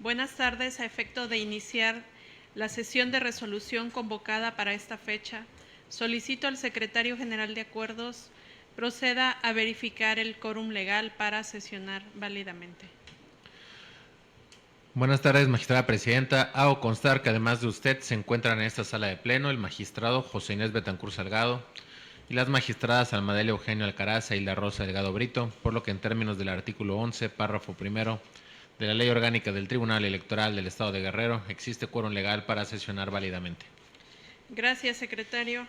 Buenas tardes. A efecto de iniciar la sesión de resolución convocada para esta fecha, solicito al Secretario General de Acuerdos proceda a verificar el quórum legal para sesionar válidamente. Buenas tardes, magistrada presidenta. Hago constar que además de usted se encuentran en esta sala de pleno el magistrado José Inés Betancur Salgado y las magistradas Almadelia Eugenio Alcaraz e Hilda Rosa Delgado Brito, por lo que en términos del artículo 11, párrafo primero de la Ley Orgánica del Tribunal Electoral del Estado de Guerrero, existe quórum legal para sesionar válidamente. Gracias, secretario.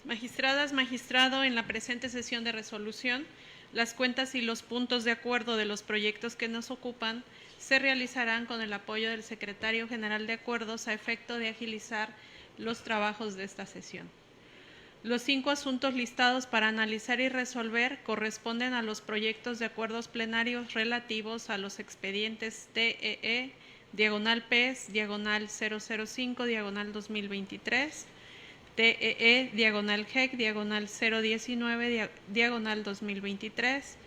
Magistradas, magistrado, en la presente sesión de resolución, las cuentas y los puntos de acuerdo de los proyectos que nos ocupan se realizarán con el apoyo del Secretario General de Acuerdos a efecto de agilizar los trabajos de esta sesión. Los 5 asuntos listados para analizar y resolver corresponden a los proyectos de acuerdos plenarios relativos a los expedientes TEE, diagonal PES, diagonal 005, diagonal 2023, TEE, diagonal GEC, diagonal 019, diagonal 2023,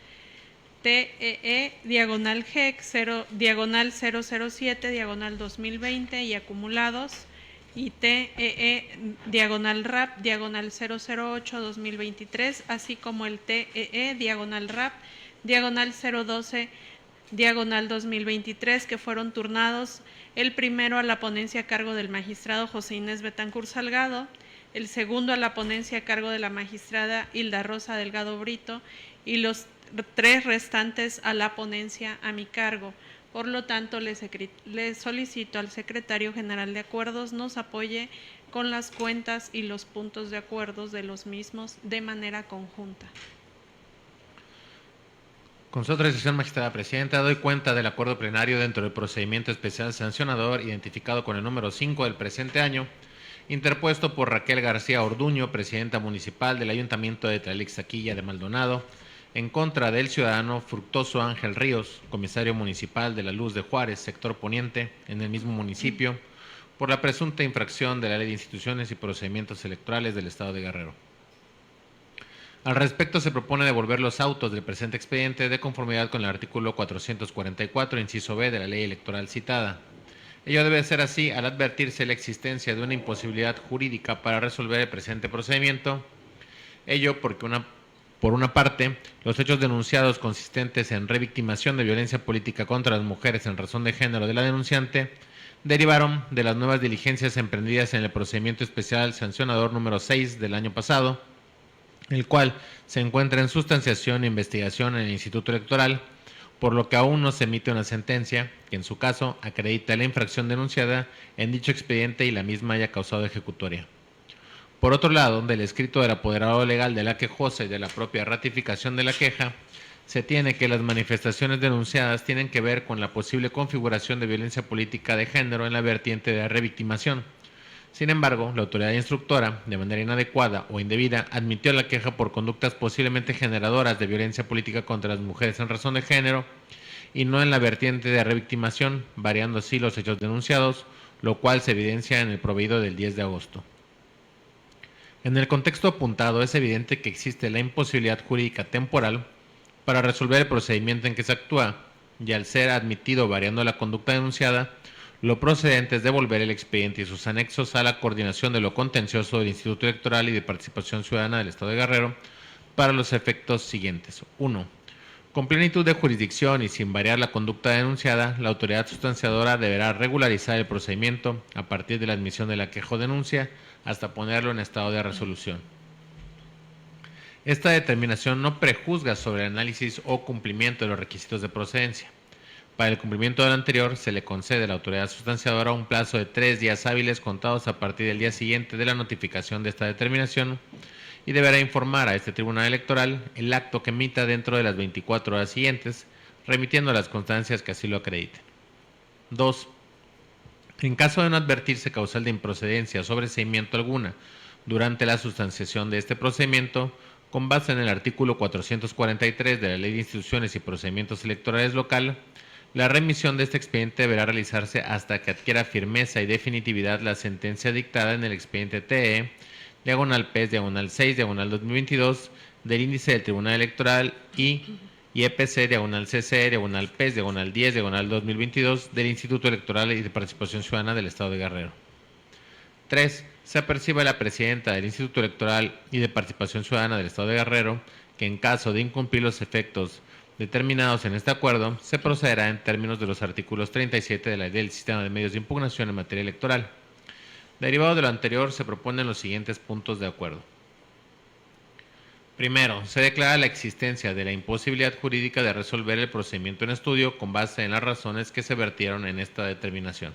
TEE, diagonal GEC, diagonal 007, diagonal 2020 y acumulados, y TEE, diagonal RAP, diagonal 008, 2023, así como el TEE, diagonal RAP, diagonal 012, diagonal 2023, que fueron turnados el primero a la ponencia a cargo del magistrado José Inés Betancur Salgado, el segundo a la ponencia a cargo de la magistrada Hilda Rosa Delgado Brito y los 3 restantes a la ponencia a mi cargo. Por lo tanto, le solicito al Secretario General de Acuerdos nos apoye con las cuentas y los puntos de acuerdos de los mismos de manera conjunta. Con su autorización, magistrada presidenta, doy cuenta del acuerdo plenario dentro del procedimiento especial sancionador identificado con el número 5 del presente año, interpuesto por Raquel García Orduño, presidenta municipal del Ayuntamiento de Tlalixaquilla de Maldonado, en contra del ciudadano Fructuoso Ángel Ríos, comisario municipal de La Luz de Juárez, sector poniente, en el mismo municipio, por la presunta infracción de la Ley de Instituciones y Procedimientos Electorales del Estado de Guerrero. Al respecto, se propone devolver los autos del presente expediente de conformidad con el artículo 444, inciso B de la ley electoral citada. Ello debe ser así al advertirse la existencia de una imposibilidad jurídica para resolver el presente procedimiento. Ello porque por una parte, los hechos denunciados consistentes en revictimación de violencia política contra las mujeres en razón de género de la denunciante derivaron de las nuevas diligencias emprendidas en el procedimiento especial sancionador número 6 del año pasado, el cual se encuentra en sustanciación e investigación en el Instituto Electoral, por lo que aún no se emite una sentencia que en su caso acredita la infracción denunciada en dicho expediente y la misma haya causado ejecutoria. Por otro lado, del escrito del apoderado legal de la quejosa y de la propia ratificación de la queja, se tiene que las manifestaciones denunciadas tienen que ver con la posible configuración de violencia política de género en la vertiente de la revictimación. Sin embargo, la autoridad instructora, de manera inadecuada o indebida, admitió la queja por conductas posiblemente generadoras de violencia política contra las mujeres en razón de género y no en la vertiente de revictimación, variando así los hechos denunciados, lo cual se evidencia en el proveído del 10 de agosto. En el contexto apuntado, es evidente que existe la imposibilidad jurídica temporal para resolver el procedimiento en que se actúa, y al ser admitido variando la conducta denunciada, lo procedente es devolver el expediente y sus anexos a la coordinación de lo contencioso del Instituto Electoral y de Participación Ciudadana del Estado de Guerrero para los efectos siguientes. 1. Con plenitud de jurisdicción y sin variar la conducta denunciada, la autoridad sustanciadora deberá regularizar el procedimiento a partir de la admisión de la queja o denuncia hasta ponerlo en estado de resolución. Esta determinación no prejuzga sobre el análisis o cumplimiento de los requisitos de procedencia. Para el cumplimiento de lo anterior, se le concede a la autoridad sustanciadora un plazo de 3 días hábiles contados a partir del día siguiente de la notificación de esta determinación y deberá informar a este Tribunal Electoral el acto que emita dentro de las 24 horas siguientes, remitiendo las constancias que así lo acrediten. 2. En caso de no advertirse causal de improcedencia o sobreseimiento alguna durante la sustanciación de este procedimiento, con base en el artículo 443 de la Ley de Instituciones y Procedimientos Electorales local, la remisión de este expediente deberá realizarse hasta que adquiera firmeza y definitividad la sentencia dictada en el expediente TE, diagonal PES, diagonal 6, diagonal 2022, del índice del Tribunal Electoral y IEPC, diagonal CC, diagonal PES, diagonal 10, diagonal 2022 del Instituto Electoral y de Participación Ciudadana del Estado de Guerrero. 3. Se apercibe a la presidenta del Instituto Electoral y de Participación Ciudadana del Estado de Guerrero que en caso de incumplir los efectos determinados en este acuerdo, se procederá en términos de los artículos 37 de la Ley del Sistema de Medios de Impugnación en materia electoral. Derivado de lo anterior, se proponen los siguientes puntos de acuerdo. Primero, se declara la existencia de la imposibilidad jurídica de resolver el procedimiento en estudio con base en las razones que se vertieron en esta determinación.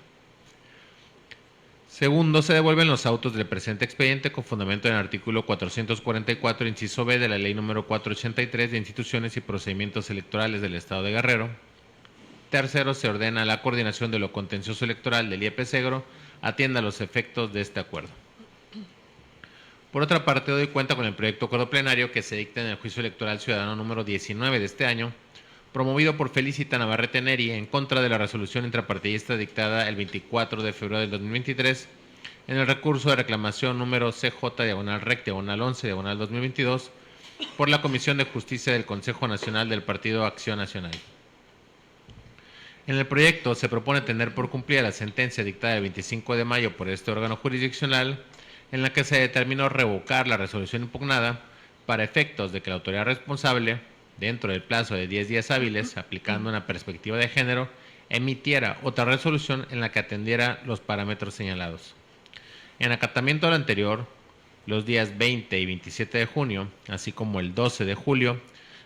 Segundo, se devuelven los autos del presente expediente con fundamento en el artículo 444, inciso B de la Ley número 483 de Instituciones y Procedimientos Electorales del Estado de Guerrero. Tercero, se ordena la coordinación de lo contencioso electoral del IEPC atienda los efectos de este acuerdo. Por otra parte, doy cuenta con el proyecto de acuerdo plenario que se dicta en el juicio electoral ciudadano número 19 de este año, promovido por Felicita Navarrete Neri en contra de la resolución intrapartidista dictada el 24 de febrero del 2023 en el recurso de reclamación número CJ-REC-11-2022 por la Comisión de Justicia del Consejo Nacional del Partido Acción Nacional. En el proyecto se propone tener por cumplida la sentencia dictada el 25 de mayo por este órgano jurisdiccional en la que se determinó revocar la resolución impugnada para efectos de que la autoridad responsable, dentro del plazo de 10 días hábiles, aplicando una perspectiva de género, emitiera otra resolución en la que atendiera los parámetros señalados. En acatamiento a lo anterior, los días 20 y 27 de junio, así como el 12 de julio,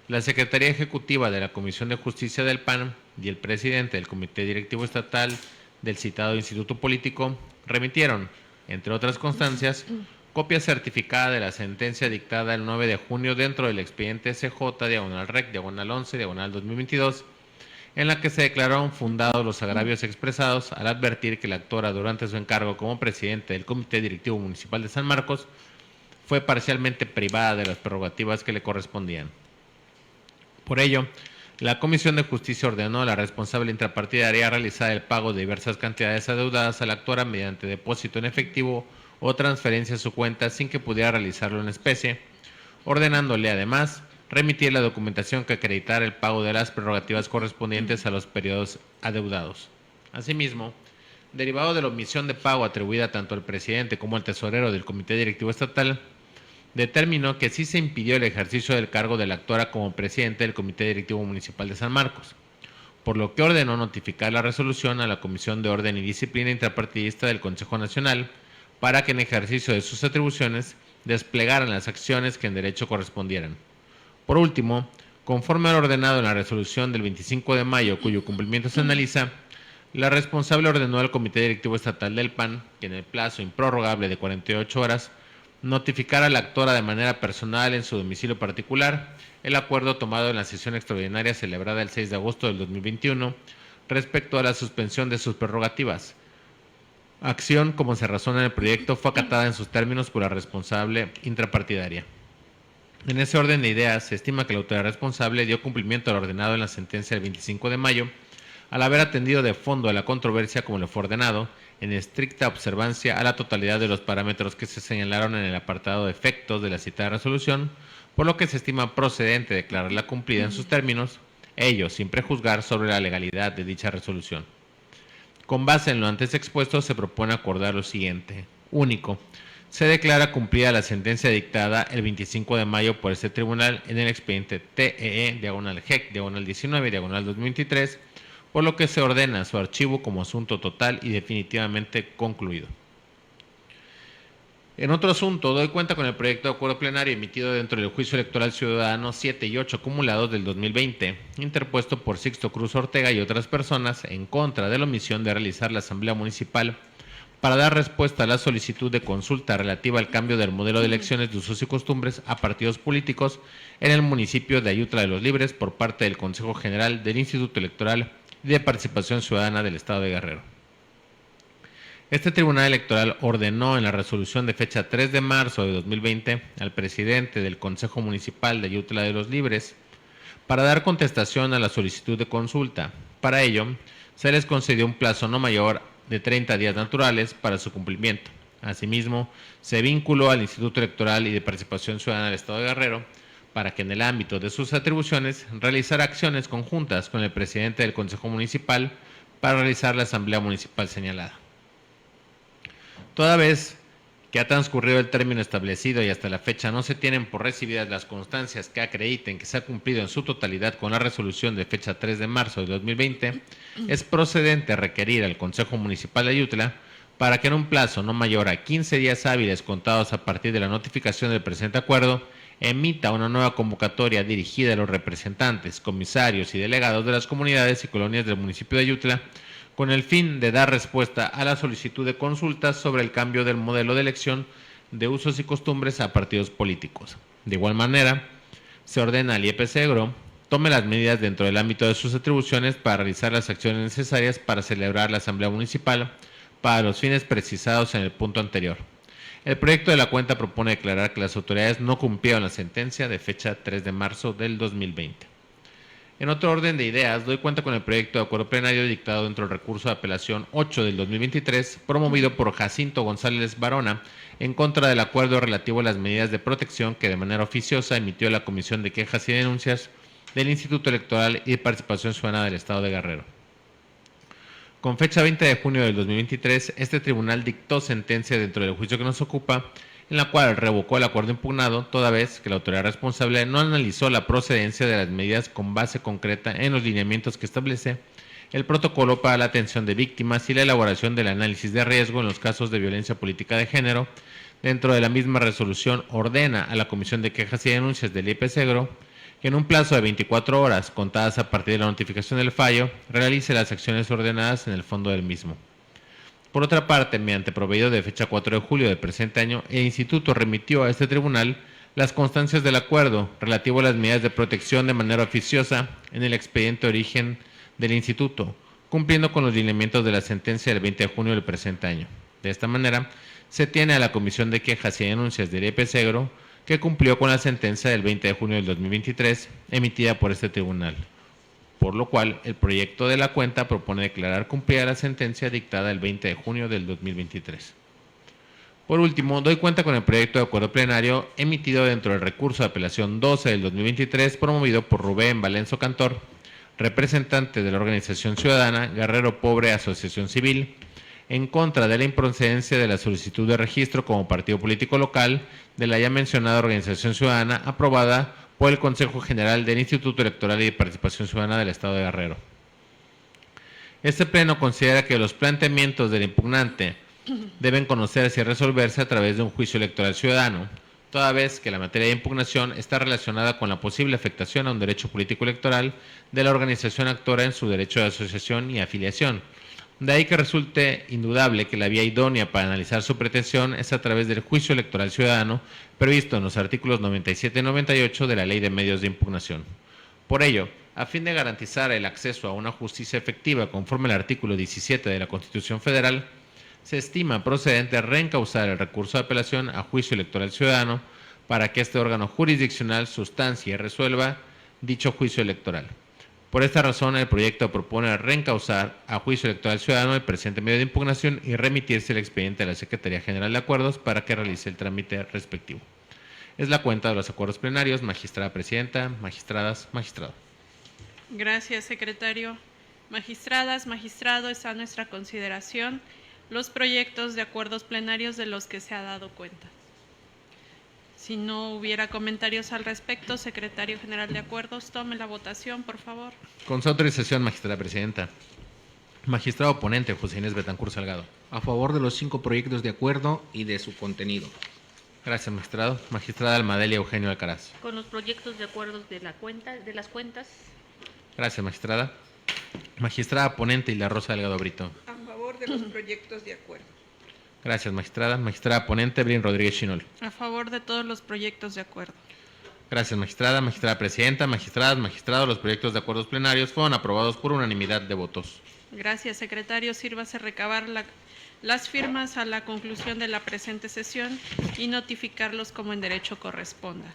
la Secretaría Ejecutiva de la Comisión de Justicia del PAN y el presidente del Comité Directivo Estatal del citado Instituto Político remitieron, entre otras constancias, copia certificada de la sentencia dictada el 9 de junio dentro del expediente CJ-REC-11-2022, en la que se declararon fundados los agravios expresados al advertir que la actora durante su encargo como presidente del Comité Directivo Municipal de San Marcos fue parcialmente privada de las prerrogativas que le correspondían. Por ello, la Comisión de Justicia ordenó a la responsable intrapartidaria realizar el pago de diversas cantidades adeudadas a la actora mediante depósito en efectivo o transferencia a su cuenta sin que pudiera realizarlo en especie, ordenándole además remitir la documentación que acreditara el pago de las prerrogativas correspondientes a los periodos adeudados. Asimismo, derivado de la omisión de pago atribuida tanto al presidente como al tesorero del Comité Directivo Estatal, determinó que sí se impidió el ejercicio del cargo de la actora como presidente del Comité Directivo Municipal de San Marcos, por lo que ordenó notificar la resolución a la Comisión de Orden y Disciplina Intrapartidista del Consejo Nacional para que en ejercicio de sus atribuciones desplegaran las acciones que en derecho correspondieran. Por último, conforme a lo ordenado en la resolución del 25 de mayo, cuyo cumplimiento se analiza, la responsable ordenó al Comité Directivo Estatal del PAN que en el plazo improrrogable de 48 horas notificara a la actora de manera personal en su domicilio particular el acuerdo tomado en la sesión extraordinaria celebrada el 6 de agosto del 2021 respecto a la suspensión de sus prerrogativas. Acción, como se razona en el proyecto, fue acatada en sus términos por la responsable intrapartidaria. En ese orden de ideas, se estima que la autoridad responsable dio cumplimiento al ordenado en la sentencia del 25 de mayo, al haber atendido de fondo a la controversia como le fue ordenado, en estricta observancia a la totalidad de los parámetros que se señalaron en el apartado de efectos de la citada resolución, por lo que se estima procedente declararla cumplida en sus términos, ello sin prejuzgar sobre la legalidad de dicha resolución. Con base en lo antes expuesto, se propone acordar lo siguiente. Único. Se declara cumplida la sentencia dictada el 25 de mayo por este tribunal en el expediente TEE-GEC-19-2023, por lo que se ordena su archivo como asunto total y definitivamente concluido. En otro asunto, doy cuenta con el proyecto de acuerdo plenario emitido dentro del juicio electoral ciudadano 7 y 8 acumulados del 2020, interpuesto por Sixto Cruz Ortega y otras personas en contra de la omisión de realizar la Asamblea Municipal para dar respuesta a la solicitud de consulta relativa al cambio del modelo de elecciones de usos y costumbres a partidos políticos en el municipio de Ayutla de los Libres por parte del Consejo General del Instituto Electoral y de Participación Ciudadana del Estado de Guerrero. Este Tribunal Electoral ordenó en la resolución de fecha 3 de marzo de 2020 al presidente del Consejo Municipal de Ayutla de los Libres para dar contestación a la solicitud de consulta. Para ello, se les concedió un plazo no mayor de 30 días naturales para su cumplimiento. Asimismo, se vinculó al Instituto Electoral y de Participación Ciudadana del Estado de Guerrero para que en el ámbito de sus atribuciones realizara acciones conjuntas con el presidente del Consejo Municipal para realizar la asamblea municipal señalada. Toda vez que ha transcurrido el término establecido y hasta la fecha no se tienen por recibidas las constancias que acrediten que se ha cumplido en su totalidad con la resolución de fecha 3 de marzo de 2020, es procedente requerir al Consejo Municipal de Ayutla para que en un plazo no mayor a 15 días hábiles contados a partir de la notificación del presente acuerdo, emita una nueva convocatoria dirigida a los representantes, comisarios y delegados de las comunidades y colonias del municipio de Ayutla, con el fin de dar respuesta a la solicitud de consultas sobre el cambio del modelo de elección de usos y costumbres a partidos políticos. De igual manera, se ordena al IEPCEGRO tome las medidas dentro del ámbito de sus atribuciones para realizar las acciones necesarias para celebrar la Asamblea Municipal para los fines precisados en el punto anterior. El proyecto de la cuenta propone declarar que las autoridades no cumplieron la sentencia de fecha 3 de marzo del 2020. En otro orden de ideas, doy cuenta con el proyecto de acuerdo plenario dictado dentro del recurso de apelación 8 del 2023, promovido por Jacinto González Barona, en contra del acuerdo relativo a las medidas de protección que de manera oficiosa emitió la Comisión de Quejas y Denuncias del Instituto Electoral y de Participación Ciudadana del Estado de Guerrero. Con fecha 20 de junio del 2023, este tribunal dictó sentencia dentro del juicio que nos ocupa, en la cual revocó el acuerdo impugnado, toda vez que la autoridad responsable no analizó la procedencia de las medidas con base concreta en los lineamientos que establece el protocolo para la atención de víctimas y la elaboración del análisis de riesgo en los casos de violencia política de género. Dentro de la misma resolución, ordena a la Comisión de Quejas y Denuncias del IEPCEGRO que en un plazo de 24 horas, contadas a partir de la notificación del fallo, realice las acciones ordenadas en el fondo del mismo. Por otra parte, mediante proveído de fecha 4 de julio del presente año, el Instituto remitió a este tribunal las constancias del acuerdo relativo a las medidas de protección de manera oficiosa en el expediente de origen del Instituto, cumpliendo con los lineamientos de la sentencia del 20 de junio del presente año. De esta manera, se tiene a la Comisión de Quejas y Denuncias del IEPCEGRO que cumplió con la sentencia del 20 de junio del 2023 emitida por este tribunal, por lo cual el proyecto de la cuenta propone declarar cumplida la sentencia dictada el 20 de junio del 2023. Por último, doy cuenta con el proyecto de acuerdo plenario emitido dentro del recurso de apelación 12 del 2023 promovido por Rubén Valenzo Cantor, representante de la organización ciudadana Guerrero Pobre Asociación Civil, en contra de la improcedencia de la solicitud de registro como partido político local de la ya mencionada organización ciudadana aprobada por el Consejo General del Instituto Electoral y de Participación Ciudadana del Estado de Guerrero. Este pleno considera que los planteamientos del impugnante deben conocerse y resolverse a través de un juicio electoral ciudadano, toda vez que la materia de impugnación está relacionada con la posible afectación a un derecho político electoral de la organización actora en su derecho de asociación y afiliación. De ahí que resulte indudable que la vía idónea para analizar su pretensión es a través del juicio electoral ciudadano previsto en los artículos 97 y 98 de la Ley de Medios de Impugnación. Por ello, a fin de garantizar el acceso a una justicia efectiva conforme al artículo 17 de la Constitución Federal, se estima procedente reencauzar el recurso de apelación a juicio electoral ciudadano para que este órgano jurisdiccional sustancie y resuelva dicho juicio electoral. Por esta razón, el proyecto propone reencauzar a juicio electoral ciudadano el presente medio de impugnación y remitirse el expediente a la Secretaría General de Acuerdos para que realice el trámite respectivo. Es la cuenta de los acuerdos plenarios. Magistrada Presidenta, magistradas, magistrado. Gracias, secretario. Magistradas, magistrado, está a nuestra consideración los proyectos de acuerdos plenarios de los que se ha dado cuenta. Si no hubiera comentarios al respecto, secretario general de acuerdos, tome la votación, por favor. Con su autorización, magistrada presidenta. Magistrado ponente, José Inés Betancur Salgado. A favor de los 5 proyectos de acuerdo y de su contenido. Gracias, magistrado. Magistrada Almadelia Eugenio Alcaraz. Con los proyectos de acuerdos de las cuentas. Gracias, magistrada. Magistrada ponente Hilda Rosa Delgado Brito. A favor de los proyectos de acuerdo. Gracias, magistrada. Magistrada ponente Evelyn Rodríguez Chinol. A favor de todos los proyectos de acuerdo. Gracias, magistrada. Magistrada presidenta, magistradas, magistrados, los proyectos de acuerdos plenarios fueron aprobados por unanimidad de votos. Gracias, secretario. Sírvase recabar las firmas a la conclusión de la presente sesión y notificarlos como en derecho corresponda.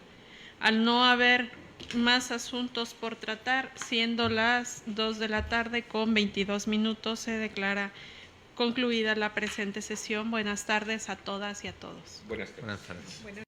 Al no haber más asuntos por tratar, siendo las 2 de la tarde con 22 minutos, se declara concluida la presente sesión. Buenas tardes a todas y a todos. Buenas tardes. Buenas tardes. Buenas